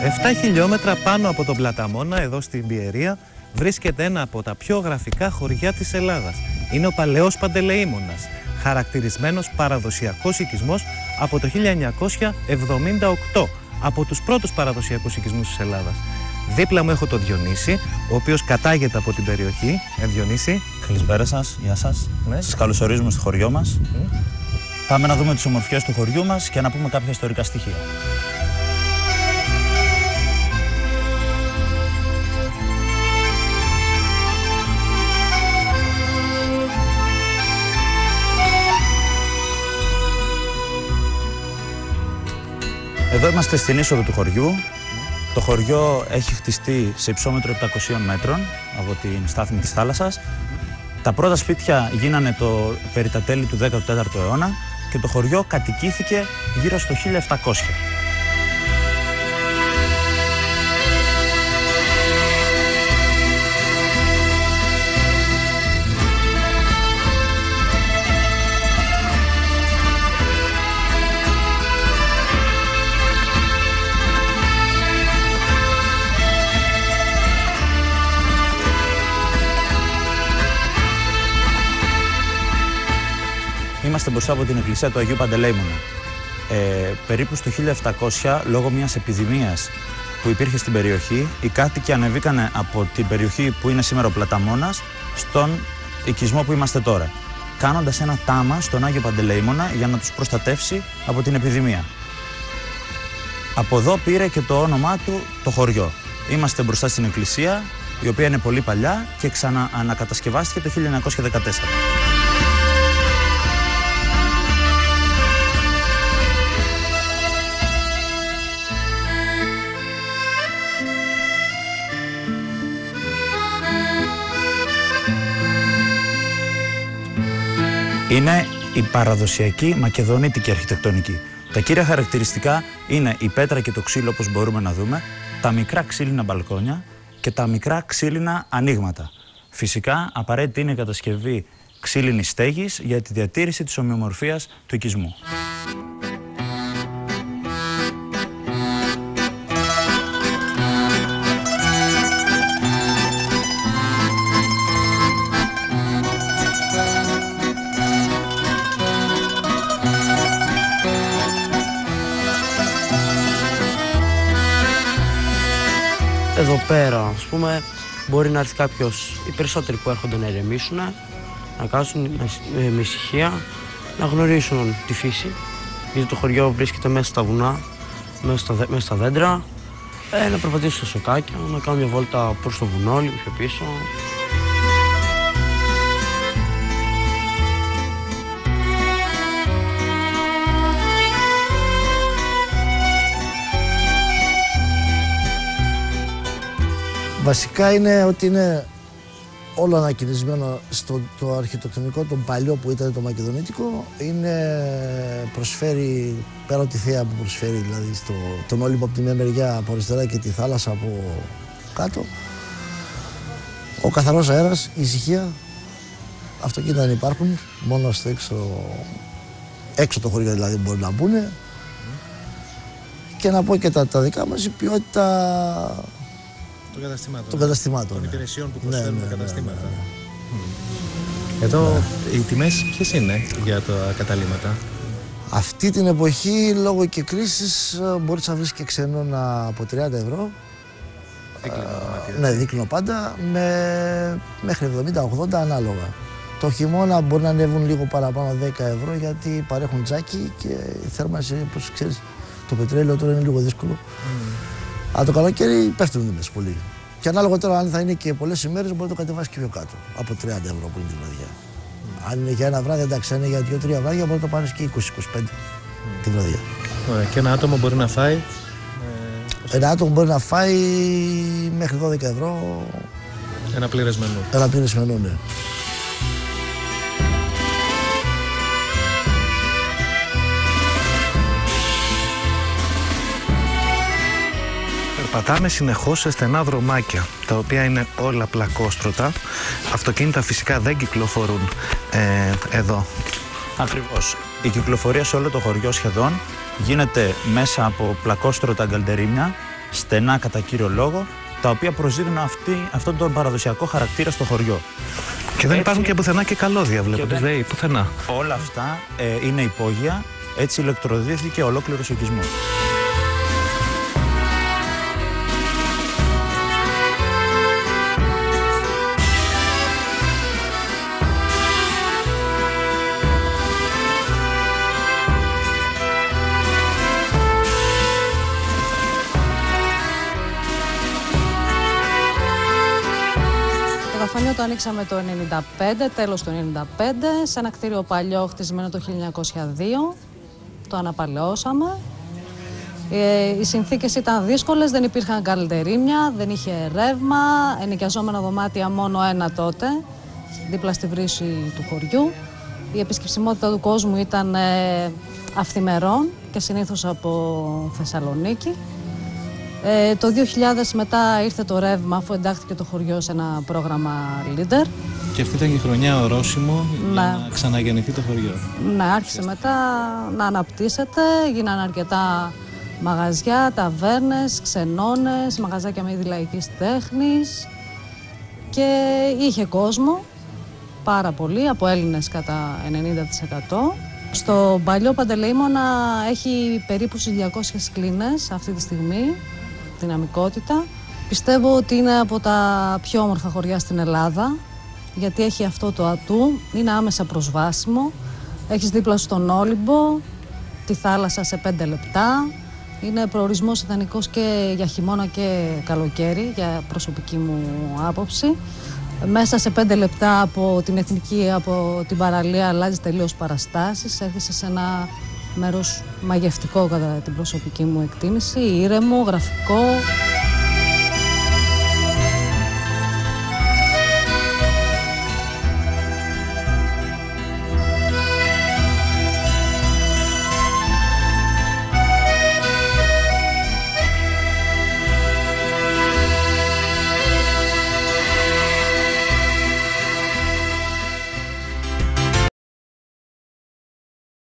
7 χιλιόμετρα πάνω από τον Πλαταμόνα, εδώ στην Πιερία, βρίσκεται ένα από τα πιο γραφικά χωριά της Ελλάδας. Είναι ο Παλαιός Παντελεήμονας, χαρακτηρισμένος παραδοσιακός οικισμός από το 1978, από τους πρώτους παραδοσιακούς οικισμούς της Ελλάδας. Δίπλα μου έχω τον Διονύση, ο οποίος κατάγεται από την περιοχή. Διονύση. Καλησπέρα σας, γεια σας. Ναι. Σας καλωσορίζουμε στο χωριό μας. Πάμε να δούμε τις ομορφιές του χωριού μας και να πούμε κάποια ιστορικά στοιχεία. Εδώ είμαστε στην είσοδο του χωριού. Το χωριό έχει χτιστεί σε υψόμετρο 700 μέτρων από την στάθμη της θάλασσας. Τα πρώτα σπίτια γίνανε περί τα τέλη του 14ου αιώνα και το χωριό κατοικήθηκε γύρω στο 1700. Είμαστε μπροστά από την εκκλησία του Αγίου Παντελεήμωνα. Περίπου στο 1700, λόγω μιας επιδημίας που υπήρχε στην περιοχή, οι κάτοικοι ανεβήκανε από την περιοχή που είναι σήμερα ο Πλαταμόνας στον οικισμό που είμαστε τώρα, κάνοντας ένα τάμα στον Άγιο Παντελεήμωνα για να τους προστατεύσει από την επιδημία. Από εδώ πήρε και το όνομά του το χωριό. Είμαστε μπροστά στην εκκλησία, η οποία είναι πολύ παλιά και ξαναανακατασκευάστηκε το 1914. Είναι η παραδοσιακή μακεδονίτικη αρχιτεκτονική. Τα κύρια χαρακτηριστικά είναι η πέτρα και το ξύλο, όπως μπορούμε να δούμε, τα μικρά ξύλινα μπαλκόνια και τα μικρά ξύλινα ανοίγματα. Φυσικά, απαραίτητη είναι η κατασκευή ξύλινης στέγης για τη διατήρηση της ομοιομορφίας του οικισμού. Εδώ πέρα, ας πούμε, μπορεί να έρθει κάποιος, οι περισσότεροι που έρχονται να ηρεμήσουν, να κάτσουν με ησυχία, να γνωρίσουν τη φύση, γιατί το χωριό βρίσκεται μέσα στα βουνά, μέσα στα δέντρα, να περπατήσουν στα σοκάκια, να κάνουν μια βόλτα προς το βουνό, λίγο πιο πίσω. Βασικά είναι ότι είναι όλο ανακοινισμένο στο το αρχιτεκτονικό, το παλιό που ήταν το μακεδονίτικο. Προσφέρει, πέρα από τη θέα που προσφέρει, δηλαδή τον Όλυμπο από τη μια μεριά από αριστερά και τη θάλασσα από κάτω. Ο καθαρός αέρας, η ησυχία, αυτοκίνητα δεν υπάρχουν, μόνο στο έξω το χωριό δηλαδή μπορούν να μπουν. Και να πω και τα δικά μας, η ποιότητα των καταστημάτων. Των υπηρεσιών που προσφέρουν τα καταστήματα. Εδώ οι τιμές ποιες είναι για τα καταλύματα? Αυτή την εποχή, λόγω και κρίσης, μπορείς να βρεις και ξενώνα από 30 ευρώ. Δίκλινο δωμάτιο. Ναι, δίκλινο πάντα, μέχρι 70-80 ανάλογα. Το χειμώνα μπορεί να ανέβουν λίγο παραπάνω 10 ευρώ, γιατί παρέχουν τζάκι και η θέρμανση, όπως ξέρεις, το πετρέλαιο τώρα είναι λίγο δύσκολο. Αλλά το καλοκαίρι πέφτουν οι τιμές πολύ. Και ανάλογα τώρα, αν θα είναι και πολλές ημέρες, μπορεί να το κατεβάσει και πιο κάτω. Από 30 ευρώ που είναι τη βραδιά. Αν είναι για ένα βράδυ, εντάξει, αν είναι για 2-3 βράδια, μπορεί να το πάρεις και 20-25 τη βραδιά. Ωραία. Και ένα άτομο μπορεί να φάει. Ένα άτομο μπορεί να φάει μέχρι 12 ευρώ. Ένα πλήρες μενού. Ένα πλήρες μενού, ναι. Πατάμε συνεχώς σε στενά δρομάκια, τα οποία είναι όλα πλακόστρωτα. Αυτοκίνητα φυσικά δεν κυκλοφορούν εδώ. Ακριβώς. Η κυκλοφορία σε όλο το χωριό σχεδόν γίνεται μέσα από πλακόστρωτα γκαλντερίμια, στενά κατά κύριο λόγο, τα οποία προσδίδουν αυτόν τον παραδοσιακό χαρακτήρα στο χωριό. Και δεν υπάρχουν και πουθενά και καλώδια, βλέπετε, δηλαδή πουθενά. Όλα αυτά είναι υπόγεια, έτσι ηλεκτροδοτήθηκε ολόκληρος ο οικισμός. Το καφενείο το ανοίξαμε το 1995, τέλος του 1995, σε ένα κτίριο παλιό χτισμένο το 1902. Το αναπαλαιώσαμε. Οι συνθήκες ήταν δύσκολες, δεν υπήρχαν καλντερίμια, δεν είχε ρεύμα, ενοικιαζόμενα δωμάτια μόνο ένα τότε, δίπλα στη βρύση του χωριού. Η επισκεψιμότητα του κόσμου ήταν αυθημερών και συνήθως από Θεσσαλονίκη. Το 2000 μετά ήρθε το ρεύμα, αφού εντάχθηκε το χωριό σε ένα πρόγραμμα Leader. Και αυτή ήταν η χρονιά ορόσημο για να ξαναγεννηθεί το χωριό. Ναι, άρχισε μετά να αναπτύσσεται, γίνανε αρκετά μαγαζιά, ταβέρνες, ξενώνες, μαγαζάκια με είδη λαϊκής τέχνης και είχε κόσμο, πάρα πολύ, από Έλληνες κατά 90%. Στο παλιό Παντελεήμονα έχει περίπου 200 κλίνες αυτή τη στιγμή, δυναμικότητα. Πιστεύω ότι είναι από τα πιο όμορφα χωριά στην Ελλάδα, γιατί έχει αυτό το ατού, είναι άμεσα προσβάσιμο. Έχεις δίπλα στον Όλυμπο, τη θάλασσα σε 5 λεπτά. Είναι προορισμός ιδανικός και για χειμώνα και καλοκαίρι, για προσωπική μου άποψη. Μέσα σε 5 λεπτά από την εθνική, από την παραλία, αλλάζει τελείως παραστάσεις. Έρχεσαι σε ένα μέρος μαγευτικό κατά την προσωπική μου εκτίμηση, ήρεμο, γραφικό.